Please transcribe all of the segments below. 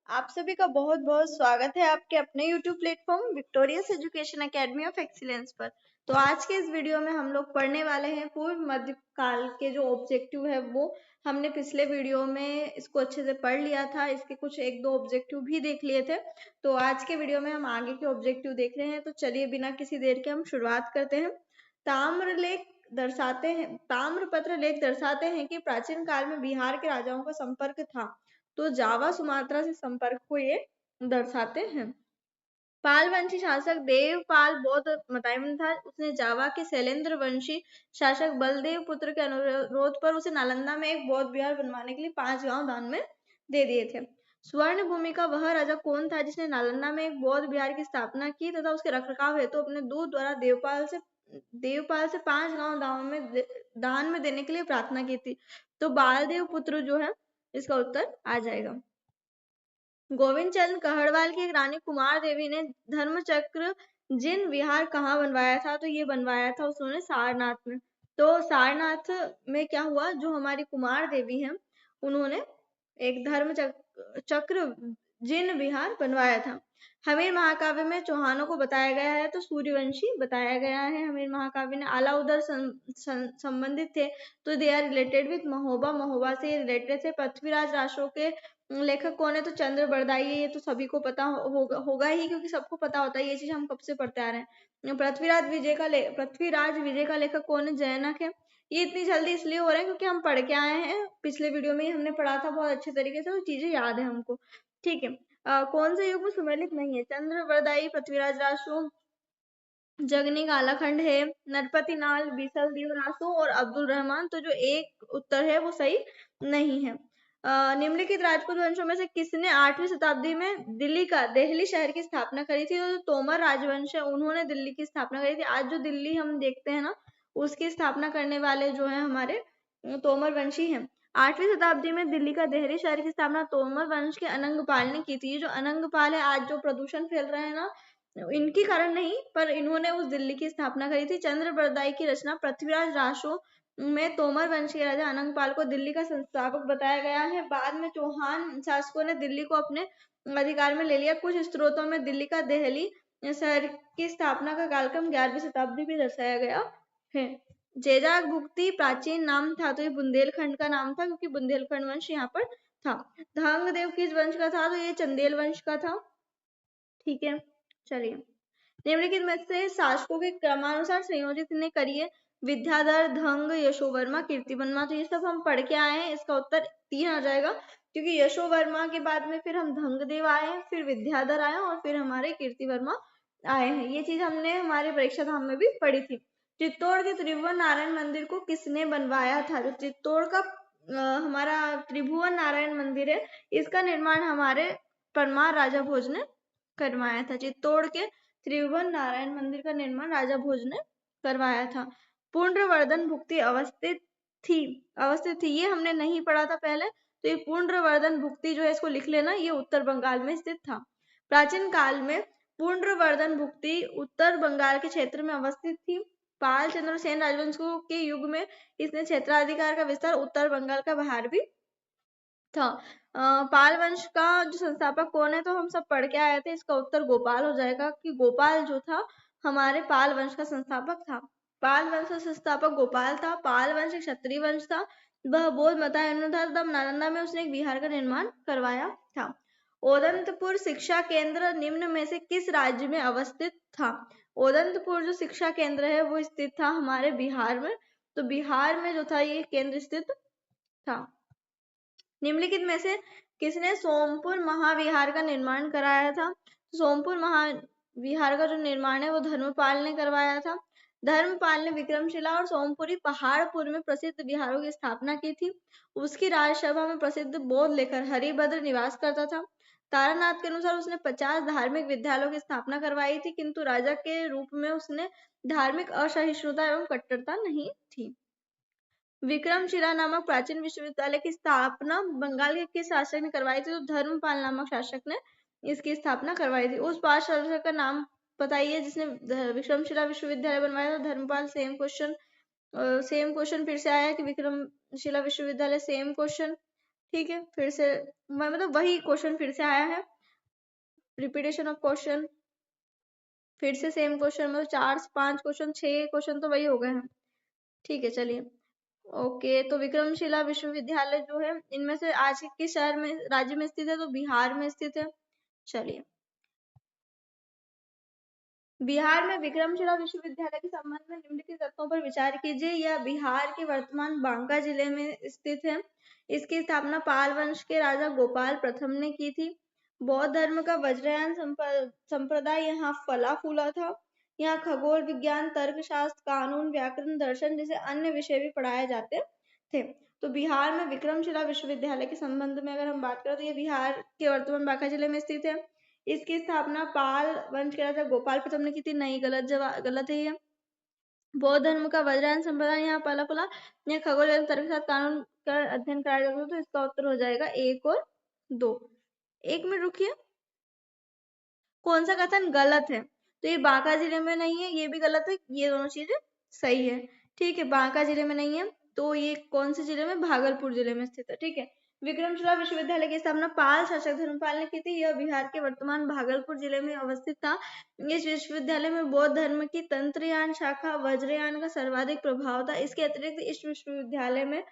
आप सभी का बहुत बहुत स्वागत है आपके अपने YouTube platform victorious education academy of excellence पर। तो आज के इस वीडियो में हम लोग पढ़ने वाले हैं पूर्व मध्य काल के जो ऑब्जेक्टिव है वो हमने पिछले वीडियो में इसको अच्छे से पढ़ लिया था। इसके कुछ एक दो ऑब्जेक्टिव भी देख लिए थे। तो आज के वीडियो में हम आगे के ऑब्जेक्टिव देख रहे हैं। तो चलिए बिना किसी देर के हम शुरुआत करते हैं। ताम्रपत्र लेख दर्शाते हैं कि प्राचीन काल में बिहार के राजाओं का संपर्क था। तो जावा सुमात्रा से संपर्क को ये दर्शाते हैं। पाल वंशी शासक देवपाल बौद्ध मतायमन था। उसने जावा के शैलेंद्र वंशी शासक बलदेव पुत्र के अनुरोध पर उसे नालंदा में एक बौद्ध विहार बनवाने के लिए 5 गांव दान में दे दिए थे। स्वर्ण भूमि का वह राजा कौन था जिसने नालंदा में एक बौद्ध विहार की स्थापना की तथा उसके रखरखाव हेतु अपने दूत द्वारा देवपाल से 5 गांव दान में देने के लिए प्रार्थना की थी? तो बालदेव पुत्र जो है इसका उत्तर आ जाएगा। गोविंद चंद कहड़वाल की एक रानी कुमार देवी ने धर्मचक्र जिन विहार कहाँ बनवाया था? तो ये बनवाया था उसने सारनाथ में। तो सारनाथ में क्या हुआ, जो हमारी कुमार देवी हैं उन्होंने एक धर्म चक्र जिन विहार बनवाया था। हमीर महाकाव्य में चौहानों को बताया गया है तो सूर्यवंशी बताया गया है। हमीर महाकाव्य ने आलाउदर संबंधित थे तो they are related with Mahoba, Mahoba से रिलेटेड थे। पृथ्वीराज राशों के लेखक कौन है? तो चंद्र बरदाई है। ये तो सभी को पता होगा ही, क्योंकि सबको पता होता है, ये चीज हम कब से पढ़ते आ रहे हैं। पृथ्वीराज विजय का लेखक कौन है? जैनक है। ये इतनी जल्दी इसलिए हो रहा है क्योंकि हम पढ़ के आए हैं, पिछले वीडियो में ही हमने पढ़ा था बहुत अच्छे तरीके से, वो चीजें याद है हमको। ठीक है। कौन से युग में सुमेलित नहीं है? चंद्र बरदाई, पृथ्वीराज रासो, जगनी कालाखंड है, नरपति नाल, बीसलदेव रासो और अब्दुल रहमान। तो जो एक उत्तर है वो सही नहीं है। निम्नलिखित राजपूत वंशों में से किसने 8वीं शताब्दी में देहली शहर की स्थापना करी थी? तो तोमर राजवंश है, उन्होंने दिल्ली की स्थापना करी थी। आज जो दिल्ली हम देखते हैं ना, उसकी स्थापना करने वाले जो है हमारे तोमर वंशी हैं। 8वीं शताब्दी में दिल्ली का देहली शहर की स्थापना तोमर वंश के अनंगपाल ने की थी। ये जो अनंगपाल है, आज जो प्रदूषण फैल रहे हैं ना, इनके कारण नहीं, पर इन्होंने उस दिल्ली की स्थापना करी थी। चंद्र बरदाई की रचना पृथ्वीराज रासो में तोमर वंश के राजा अनंगपाल को दिल्ली का संस्थापक बताया गया है। बाद में चौहान शासकों ने दिल्ली को अपने अधिकार में ले लिया। कुछ स्त्रोतों में दिल्ली का देहली शहर की स्थापना का कालक्रम 11वीं शताब्दी भी दर्शाया गया है। जेजाक भुक्ति प्राचीन नाम था, तो ये बुंदेलखंड का नाम था, क्योंकि बुंदेलखंड वंश यहाँ पर था। धंगदेव किस वंश का था? तो ये चंदेल वंश का था। ठीक है, चलिए। निम्नलिखित में से शासकों के क्रमानुसार संयोजित ने करिए। विद्याधर, धंग, यशोवर्मा, कीर्तिवर्मा। तो ये सब हम पढ़ के आए हैं, इसका उत्तर 3 आ जाएगा, क्योंकि यशोवर्मा के बाद में फिर हम धंगदेव आए हैं, फिर विद्याधर आए और फिर हमारे कीर्तिवर्मा आए हैं। ये चीज हमने हमारे परीक्षा धाम में भी पढ़ी थी। चित्तौड़ के त्रिभुवन नारायण मंदिर को किसने बनवाया था? जो चित्तौड़ का हमारा त्रिभुवन नारायण मंदिर है, इसका निर्माण हमारे परमार राजा भोज ने करवाया था। चित्तौड़ के त्रिभुवन नारायण मंदिर का निर्माण राजा भोज ने करवाया था। पुंड्रवर्धन भुक्ति अवस्थित थी, ये हमने नहीं पढ़ा था पहले। तो ये पुंड्रवर्धन भुक्ति जो है, इसको लिख लेना, ये उत्तर बंगाल में स्थित था। प्राचीन काल में पुंड्रवर्धन भुक्ति उत्तर बंगाल के क्षेत्र में अवस्थित थी। पाल चंद्रसेन राजवंश के युग में इसने क्षेत्राधिकार का विस्तार उत्तर बंगाल का बाहर भी था। पाल वंश का जो संस्थापक कौन है? तो हम सब पढ़ के आए थे, इसका उत्तर गोपाल हो जाएगा, कि गोपाल जो था हमारे पाल वंश का संस्थापक था। पाल वंश का संस्थापक गोपाल था। पाल वंश एक क्षत्रिय वंश था। वह बौद्ध मतानुसार था, तब नालंदा में उसने एक विहार का निर्माण करवाया था। ओदंतपुर शिक्षा केंद्र निम्न में से किस राज्य में अवस्थित था? ओदंतपुर जो शिक्षा केंद्र है वो स्थित था हमारे बिहार में। तो बिहार में जो था ये केंद्र स्थित था। निम्नलिखित में से किसने सोमपुर महाविहार का निर्माण कराया था? सोमपुर महाविहार का जो निर्माण है वो धर्मपाल ने करवाया था। धर्मपाल ने विक्रमशिला और सोमपुरी पहाड़पुर में प्रसिद्ध विहारों की स्थापना की थी। उसकी राजसभा में प्रसिद्ध बौद्ध लेखक हरिभद्र निवास करता था। तारानाथ के अनुसार उसने 50 धार्मिक विद्यालयों की स्थापना करवाई थी, किंतु राजा के रूप में उसने धार्मिक असहिष्णुता एवं कट्टरता नहीं थी। विक्रमशिला नामक प्राचीन विश्वविद्यालय की स्थापना बंगाल के किस शासक ने करवाई थी? तो धर्मपाल नामक शासक ने इसकी स्थापना करवाई थी। उस पांच शासक का नाम बताइए जिसने विक्रमशिला विश्वविद्यालय बनवाया था। धर्मपाल। सेम क्वेश्चन फिर से आया कि विक्रमशिला विश्वविद्यालय। सेम क्वेश्चन ठीक है, फिर से मतलब वही क्वेश्चन फिर से आया है, रिपीटेशन ऑफ क्वेश्चन, फिर से सेम क्वेश्चन, मतलब 4 5 क्वेश्चन, 6 क्वेश्चन तो वही हो गए हैं। ठीक है, चलिए। ओके, तो विक्रमशिला विश्वविद्यालय जो है इनमें से आज किस शहर में, राज्य में स्थित है, तो बिहार में स्थित है। चलिए, बिहार में विक्रमशिला विश्वविद्यालय के संबंध में निम्नलिखित तथ्यों पर विचार कीजिए। यह बिहार के वर्तमान बांका जिले में स्थित है। इसकी स्थापना पाल वंश के राजा गोपाल प्रथम ने की थी। बौद्ध धर्म का वज्रयान संप्रदाय यहाँ फला फूला था। यहाँ खगोल विज्ञान, तर्कशास्त्र, कानून, व्याकरण, दर्शन जैसे अन्य विषय भी पढ़ाए जाते थे। तो बिहार में विक्रमशिला विश्वविद्यालय के संबंध में अगर हम बात करें तो ये बिहार के वर्तमान बांका जिले में स्थित है। इसकी स्थापना पाल वंश के राजा गोपाल प्रथम ने की थी। नहीं, गलत जवाब, गलत है ये। बौद्ध धर्म का वज्रयान संप्रदाय यहाँ पला फूला। यहाँ खगोल तर्क के साथ कानून का अध्ययन कराया जाता था। तो इसका उत्तर हो जाएगा 1 और 2। 1 मिनट रुकिए, कौन सा कथन गलत है, तो ये बांका जिले में नहीं है, ये भी गलत है, ये दोनों चीजें सही है। ठीक है, बांका जिले में नहीं है, तो ये कौन से जिले में, भागलपुर जिले में स्थित है। ठीक है, विक्रमशिला विश्वविद्यालय की स्थापना पाल शासक धर्मपाल ने की थी। यह बिहार के वर्तमान भागलपुर जिले में अवस्थित था। इस विश्वविद्यालय में बौद्ध धर्म की तंत्रयान शाखा वज्रयान का सर्वाधिक प्रभाव था। इसके अतिरिक्त इस विश्वविद्यालय में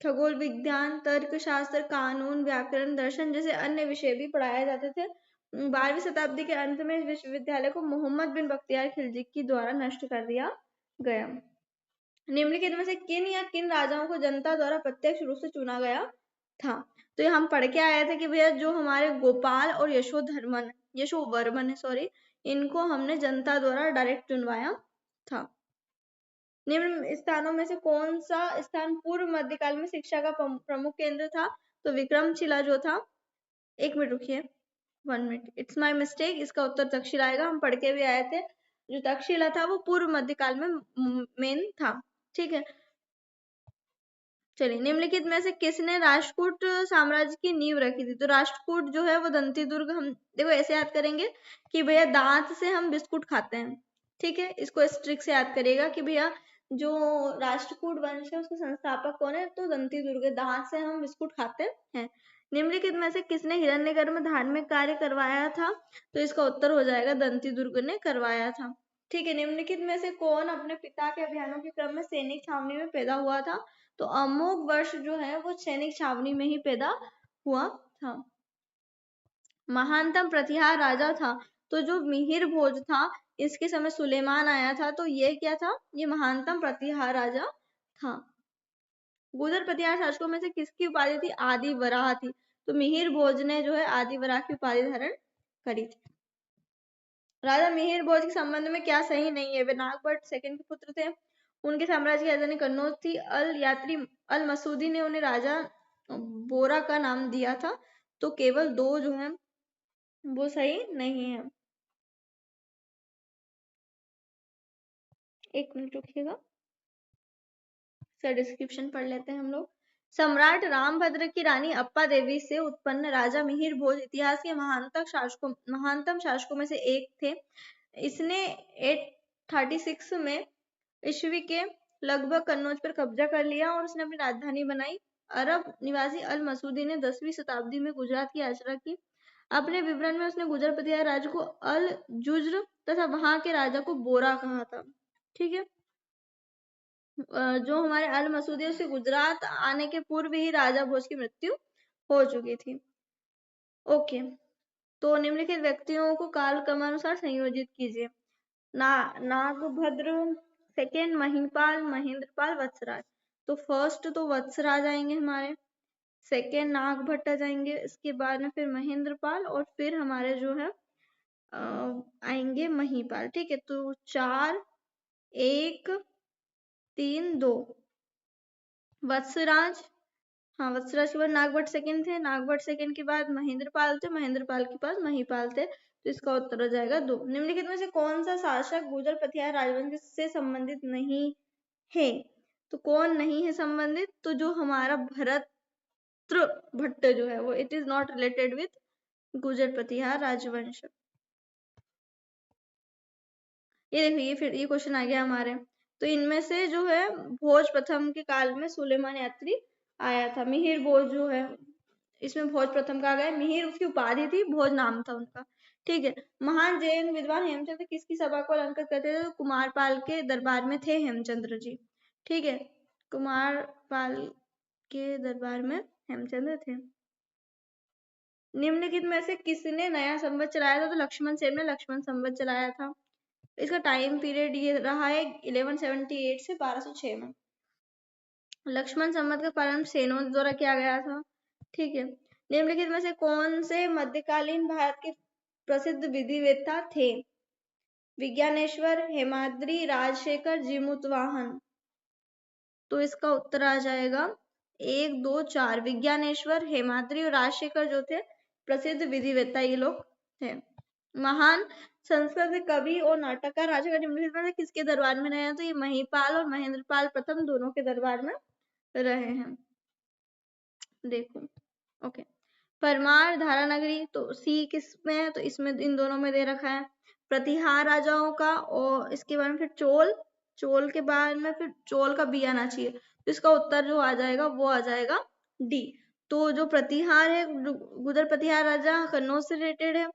खगोल विज्ञान, तर्कशास्त्र, कानून, व्याकरण, दर्शन जैसे अन्य विषय भी पढ़ाए जाते थे। 12वीं शताब्दी के अंत में इस विश्वविद्यालय को मोहम्मद बिन बख्तियार खिलजी द्वारा नष्ट कर दिया गया। निम्नलिखित में से किन या किन राजाओं को जनता द्वारा प्रत्यक्ष रूप से चुना गया था। तो ये हम पढ़ के आए थे कि भैया जो हमारे गोपाल और यशोवर्मन है, सॉरी, इनको हमने जनता द्वारा डायरेक्ट चुनवाया था। निम्न स्थानों में से कौन सा स्थान पूर्व मध्यकाल में शिक्षा का प्रमुख केंद्र था, तो विक्रमशिला जो था, 1 मिनट रुकिए, 1 मिनट, इट्स माय मिस्टेक, इसका उत्तर तक्षशिला आएगा। हम पढ़ के भी आए थे, जो तक्षशिला था वो पूर्व मध्यकाल में मेन था। ठीक है, चलिए, निम्नलिखित में से किसने राष्ट्रकूट साम्राज्य की नींव रखी थी, तो राष्ट्रकूट जो है वो दंती दुर्ग, हम देखो ऐसे याद करेंगे कि भैया दांत से हम बिस्कुट खाते हैं। ठीक है, इसको इस ट्रिक से याद करिएगा कि भैया जो राष्ट्रकूट वंश है उसके संस्थापक कौन है, तो दंती दुर्ग, दांत से हम बिस्कुट खाते हैं। निम्नलिखित में से किसने हिरण्यगर्भ में धार्मिक कार्य करवाया था, तो इसका उत्तर हो जाएगा दंती दुर्ग ने करवाया था। ठीक है, निम्नलिखित में से कौन अपने पिता के अभियानों के क्रम में सैनिक छावनी में पैदा हुआ था, तो अमोघ वर्ष जो है वो सैनिक छावनी में ही पैदा हुआ था। महानतम प्रतिहार राजा था, तो जो मिहिर भोज था, इसके समय सुलेमान आया था, तो ये क्या था, ये महानतम प्रतिहार राजा था। गुर्जर प्रतिहार शासकों में से किसकी उपाधि थी, आदि वराह थी, तो मिहिर भोज ने जो है आदि वराह की उपाधि धारण करी थी। राजा मिहिर भोज के संबंध में क्या सही नहीं है, वे नागभट्ट सेकंड के पुत्र थे। उनके साम्राज्य की राजधानी कन्नौज थी। अल मसूदी ने उन्हें राजा बोरा का नाम दिया था। तो केवल 2 जो है वो सही नहीं है। 1 मिनट रुकिएगा, सर डिस्क्रिप्शन पढ़ लेते हैं हम लोग। सम्राट रामभद्र की रानी अप्पा देवी से उत्पन्न राजा मिहिर भोज इतिहास के महानतम शासकों में से एक थे। इसने 836 में ईस्वी के लगभग कन्नौज पर कब्जा कर लिया और उसने अपनी राजधानी बनाई। अरब निवासी अल मसूदी ने 10वीं शताब्दी में गुजरात की यात्रा की। अपने विवरण में उसने गुजर प्रतिहार राजा को अल जुज्र तथा वहां के राजा को बोरा कहा था। ठीक है, जो हमारे अल मसूदी है उसके गुजरात आने के पूर्व ही राजा भोज की मृत्यु हो चुकी थी। ओके, तो निम्नलिखित व्यक्तियों को काल क्रमानुसार संयोजित कीजिए। नागभद्र, सेकेंड महिपाल, महेंद्रपाल, वत्सराज। तो फर्स्ट तो वत्सराज आएंगे हमारे, सेकेंड नागभट्ट आ जाएंगे, इसके बाद में फिर महेंद्रपाल और फिर हमारे जो है आएंगे महिपाल। ठीक है, तो 4 1 3 2 वत्सराज, हाँ वत्सराज के बाद नागभट्ट सेकंड थे, नागभट्ट सेकंड के बाद महेंद्रपाल थे, महेंद्रपाल के पास महिपाल थे, तो इसका उत्तर हो जाएगा 2। निम्नलिखित में से कौन सा शासक गुर्जर प्रतिहार राजवंश से संबंधित नहीं है, तो कौन नहीं है संबंधित, तो जो हमारा भरत भट्ट जो है वो it is not related with Gurjar Pratihar राजवंश। ये देखिए, फिर ये क्वेश्चन आ गया हमारे। तो इनमें से जो है भोज प्रथम के काल में सुलेमान यात्री आया था। मिहिर भोज जो है इसमें भोज प्रथम कहा गया। मिहिर उसकी उपाधि थी, भोज नाम था उनका। ठीक है। महान जैन विद्वान हेमचंद्र किसकी सभा को अलंकृत करते थे? तो कुमारपाल के दरबार में थे हेमचंद्र जी। ठीक है, कुमारपाल के दरबार में हेमचंद्र थे। निम्नलिखित में से किसने नया संवत चलाया था? तो लक्ष्मण सेन ने लक्ष्मण संवत चलाया था। इसका टाइम पीरियड ये रहा है 1178 से 1206 में। लक्ष्मण संवत का प्रारंभ सेनों द्वारा किया गया था। ठीक है। निम्नलिखित में से कौन से मध्यकालीन भारत के प्रसिद्ध विधिवेत्ता थे? विज्ञानेश्वर, हेमाद्रि, राजशेखर, जीमूतवाहन। तो इसका उत्तर आ जाएगा 1, 2, 4। विज्ञानेश्वर, हेमाद्रि और राजशेखर जो थे प्रसिद्ध विधिवेत्ता ये लोग थे। महान संस्कृत कवि और नाटककार राजा निम्नलिखित में से किसके दरबार में रहे हैं? तो ये महिपाल और महेंद्रपाल प्रथम दोनों के दरबार में रहे हैं। देखो, ओके। परमार, धारा नगरी, तो सी किस में है? तो इसमें इन दोनों में दे रखा है। प्रतिहार राजाओं का, और इसके बाद में फिर चोल, चोल के बाद में फिर चोल का बी आना चाहिए। तो इसका उत्तर जो आ जाएगा वो आ जाएगा डी। तो जो प्रतिहार है, गुर्जर प्रतिहार राजा कन्नौज से रिलेटेड है।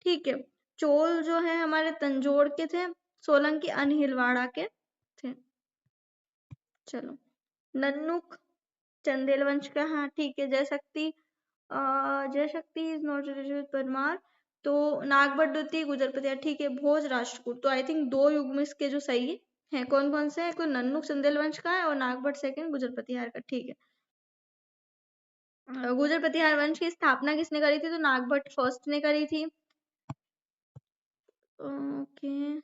ठीक है। चोल जो है हमारे तंजौर के थे, सोलंकी अनहिलवाड़ा के थे। चलो, नन्नुक चंदेल वंश का, हाँ ठीक है। जय शक्ति is not related with Parmar. तो नागभट्ट द्वितीय गुजर प्रतिहार, ठीक है। भोज राष्ट्रकूट, तो आई थिंक 2 युग में इसके जो सही है कौन कौन से है? कोई नन्नुक चंदेल वंश का है और नागभट्ट सेकंड गुजर प्रतिहार का। ठीक है। गुजर प्रतिहार वंश की स्थापना किसने करी थी? तो नागभट्ट फर्स्ट ने करी थी। ओके।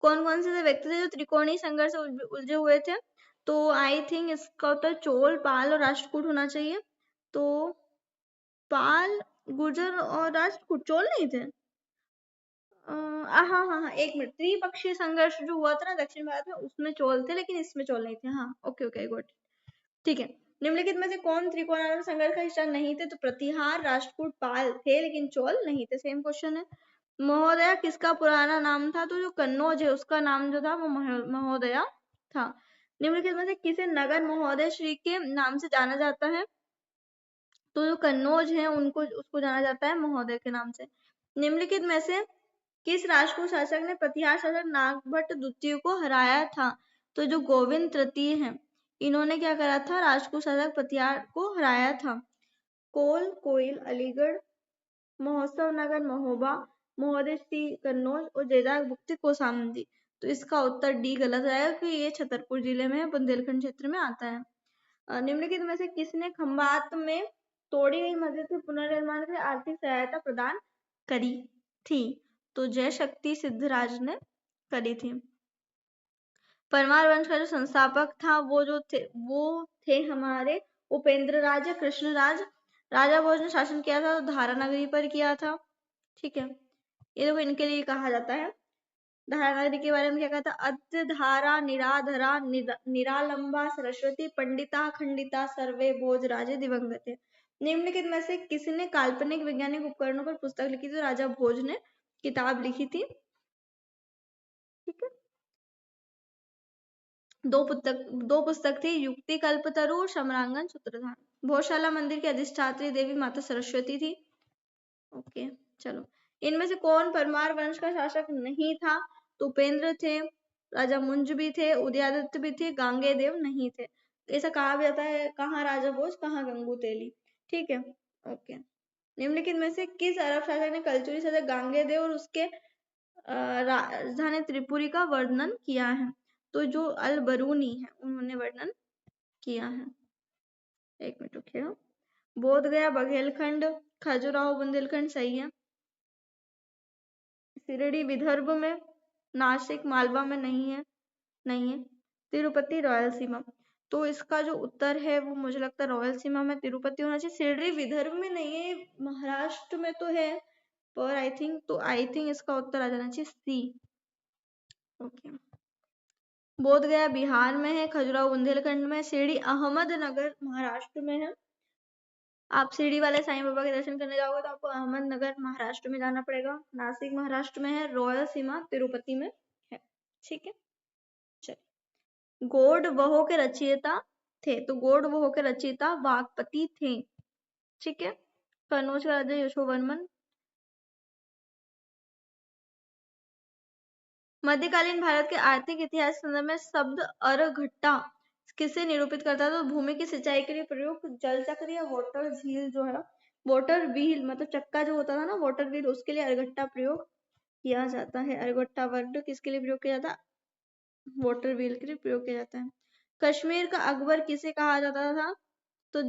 कौन कौन से व्यक्ति थे जो त्रिकोणीय संघर्ष से उलझे हुए थे? तो आई थिंक इसका उत्तर चोल, पाल और राष्ट्रकूट होना चाहिए। तो पाल, गुर्जर और राष्ट्रकूट, चोल नहीं थे? हाँ हाँ हाँ, एक मिनट। त्रिपक्षीय संघर्ष जो हुआ था ना दक्षिण भारत में, उसमें चोल थे, लेकिन इसमें चोल नहीं थे। हाँ, ओके ओके, गुड। ठीक है। निम्नलिखित में से कौन त्रिकोणात्मक संघर्ष का हिस्सा नहीं थे? तो प्रतिहार, राष्ट्रकूट, पाल थे, लेकिन चोल नहीं थे। सेम क्वेश्चन है। महोदया किसका पुराना नाम था? तो जो कन्नौज है उसका नाम जो था वो महोदया था। निम्नलिखित में से किसे नगर महोदय श्री के नाम से जाना जाता है? तो जो कन्नौज है उनको उसको जाना जाता है महोदय के नाम से। निम्नलिखित में से किस राष्ट्रकूट शासक ने प्रतिहार शासक नागभट्ट द्वितीय को हराया था? तो जो गोविंद तृतीय है इन्होंने क्या करा था? राष्ट्रकूट शासक प्रतिहार को हराया था। कोल, कोइल, अलीगढ़, महोत्सव नगर महोबा, महोदय श्री कन्नौज और जयदाग भुक्ति कोसामदी। तो इसका उत्तर डी गलत आएगा क्योंकि ये छतरपुर जिले में बुंदेलखंड क्षेत्र में आता है। निम्नलिखित में से किसने खंभात में तोड़ी गई मस्जिद के पुनर्निर्माण के लिए आर्थिक सहायता प्रदान करी थी? तो जय शक्ति सिद्धराज ने करी थी। परमार वंश का जो संस्थापक था वो थे हमारे उपेंद्र राजा कृष्णराज। राजा भोज ने शासन किया था तो धारा नगरी पर किया था। ठीक है। ये देखो इनके लिए कहा जाता है। धारा नगरी के बारे में क्या कहता? अद्य धारा निराधरा निरालंबा सरस्वती पंडिता खंडिता सर्वे भोज राजे दिवंगते। निम्नलिखित में से किसने काल्पनिक वैज्ञानिक उपकरणों पर पुस्तक लिखी थी? तो राजा भोज ने किताब लिखी थी। ठीक है। दो पुस्तक थी, युक्ति कल्पतरु और समरांगन सूत्रधार। भोजशाला मंदिर की अधिष्ठात्री देवी माता सरस्वती थी। ओके, चलो। इनमें से कौन परमार वंश का शासक नहीं था? तो उपेंद्र थे, राजा मुंज भी थे, उदयादित्य भी थे, गांगे देव नहीं थे। ऐसा कहा भी जाता है, कहाँ राजा भोज कहाँ गंगू तेली। ठीक है। ओके। निम्नलिखित में से किस अरब शासक ने कलचुरी शासक गांगे देव और उसके राजधानी त्रिपुरी का वर्णन किया है? तो जो अल बरूनी है उन्होंने वर्णन किया है। एक मिनट रुकिए। बोध गया, बघेलखंड, खजुराहो, बुंदेलखंड सही है। शिरडी विदर्भ में, नासिक मालवा में नहीं है। तिरुपति रायलसीमा। तो इसका जो उत्तर है वो मुझे लगता है रायलसीमा में तिरुपति होना चाहिए। शिरडी विदर्भ में नहीं है, महाराष्ट्र में तो है, पर आई थिंक इसका उत्तर आ जाना चाहिए सी। ओके। बोध गया बिहार में है, खजुराहो बुंदेलखंड में, शिरडी अहमदनगर महाराष्ट्र में है। आप शिरडी वाले साईं बाबा के दर्शन करने जाओगे तो आपको अहमदनगर महाराष्ट्र में जाना पड़ेगा। नासिक महाराष्ट्र में है, रॉयल सीमा तिरुपति में है। ठीक है। चलिए, गौड़ वहों के रचयिता थे। तो गौड़ वहों के रचयिता वागपति थे। ठीक है। कनौज का राजा यशोवर्मन। मध्यकालीन भारत के आर्थिक इतिहास के संदर्भ में शब्द अरघट्टा किसे निरूपित करता है? तो भूमि की सिंचाई के लिए प्रयुक्त जल चक्र या वाटर झील जो है, वाटर व्हील मतलब चक्का जो होता था ना, वाटर व्हील, उसके लिए अरघट्टा प्रयोग किया जाता है। अरघट्टा वर्ड किसके लिए प्रयोग किया जाता है? वाटर व्हील के लिए प्रयोग किया जाता है। कश्मीर का अकबर किसे कहा जाता था? तो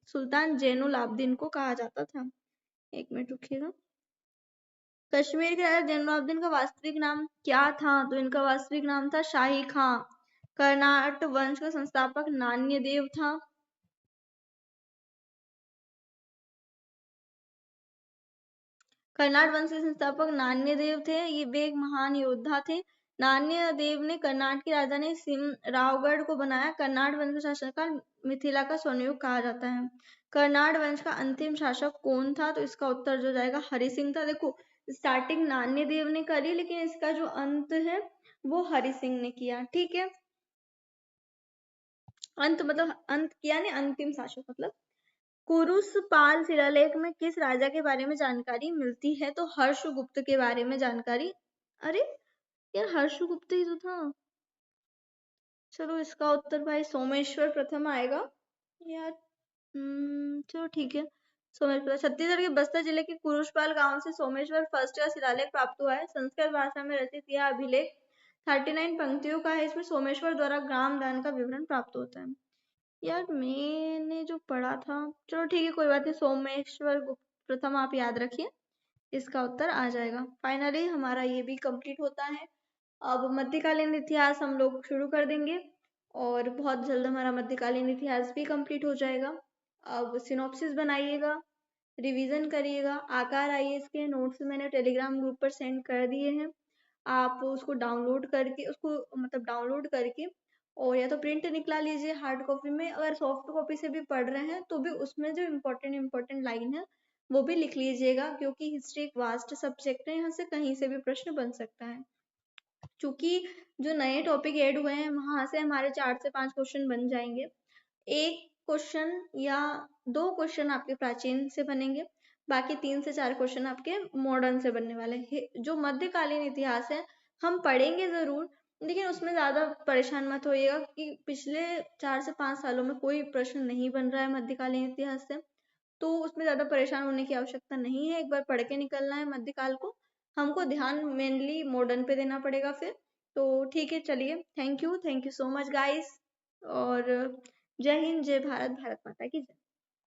सुल्तान जैनुल आबदीन को कहा जाता था। एक मिनट रुकिएगा। कश्मीर के राजा जैनुलाब्दीन का वास्तविक नाम क्या था? तो इनका वास्तविक नाम था शाही खां। कर्नाट वंश का संस्थापक नान्यदेव था। कर्नाट वंश के संस्थापक नान्यदेव थे। वे एक महान योद्धा थे। नान्यदेव ने कर्नाट की राजधानी सिमरावगढ़ को बनाया। कर्नाट वंश का शासनकाल मिथिला का स्वर्णयुग कहा जाता है। कर्नाट वंश का अंतिम शासक कौन था? तो इसका उत्तर जो जाएगा हरि सिंह था। देखो स्टार्टिंग नान्यदेव ने करी, लेकिन इसका जो अंत है वो हरि सिंह ने किया। ठीक है, अंत मतलब अंत किया नहीं, अंतिम शासक मतलब। कुरुस पाल शिलालेख में किस राजा के बारे में जानकारी मिलती है? तो हर्षगुप्त के बारे में जानकारी। अरे यार, हर्षगुप्त ही तो था। चलो इसका उत्तर भाई सोमेश्वर प्रथम आएगा यार। चलो ठीक है। सोमेश्वर छत्तीसगढ़ के बस्तर जिले के कुरुषपाल गांव से सोमेश्वर फर्स्ट का शिलालेख प्राप्त हुआ है। संस्कृत भाषा में रचित यह अभिलेख 39 पंक्तियों का है। इसमें सोमेश्वर द्वारा ग्राम दान का विवरण प्राप्त होता है। यार मैंने जो पढ़ा था, चलो ठीक है कोई बात नहीं, सोमेश्वर गुप्त प्रथम आप याद रखिए, इसका उत्तर आ जाएगा। फाइनली हमारा ये भी कंप्लीट होता है। अब मध्यकालीन इतिहास हम लोग शुरू कर देंगे और बहुत जल्द हमारा मध्यकालीन इतिहास भी कंप्लीट हो जाएगा। अब सिनॉप्सिस बनाइएगा, रिवीजन करिएगा। आकार आईएएस के नोट्स मैंने टेलीग्राम ग्रुप पर सेंड कर दिए हैं। आप उसको डाउनलोड करके, उसको मतलब डाउनलोड करके और या तो प्रिंट निकला लीजिए हार्ड कॉपी में। अगर सॉफ्ट कॉपी से भी पढ़ रहे हैं तो भी उसमें जो इम्पोर्टेंट लाइन है वो भी लिख लीजिएगा, क्योंकि हिस्ट्री एक वास्ट सब्जेक्ट है, यहाँ से कहीं से भी प्रश्न बन सकता है। क्योंकि जो नए टॉपिक ऐड हुए हैं वहां से हमारे 4 से 5 क्वेश्चन बन जाएंगे। एक क्वेश्चन या 2 क्वेश्चन आपके प्राचीन से बनेंगे, बाकी 3 से 4 क्वेश्चन आपके मॉडर्न से बनने वाले हैं। जो मध्यकालीन इतिहास है हम पढ़ेंगे जरूर, लेकिन उसमें ज्यादा परेशान मत होइएगा कि पिछले 4 से 5 सालों में कोई प्रश्न नहीं बन रहा है मध्यकालीन इतिहास से, तो उसमें ज्यादा परेशान होने की आवश्यकता नहीं है। एक बार पढ़ के निकलना है मध्यकाल को, हमको ध्यान मेनली मॉडर्न पे देना पड़ेगा फिर। तो ठीक है, चलिए, thank you so much guys. और जय हिंद, जय भारत, भारत माता की जय।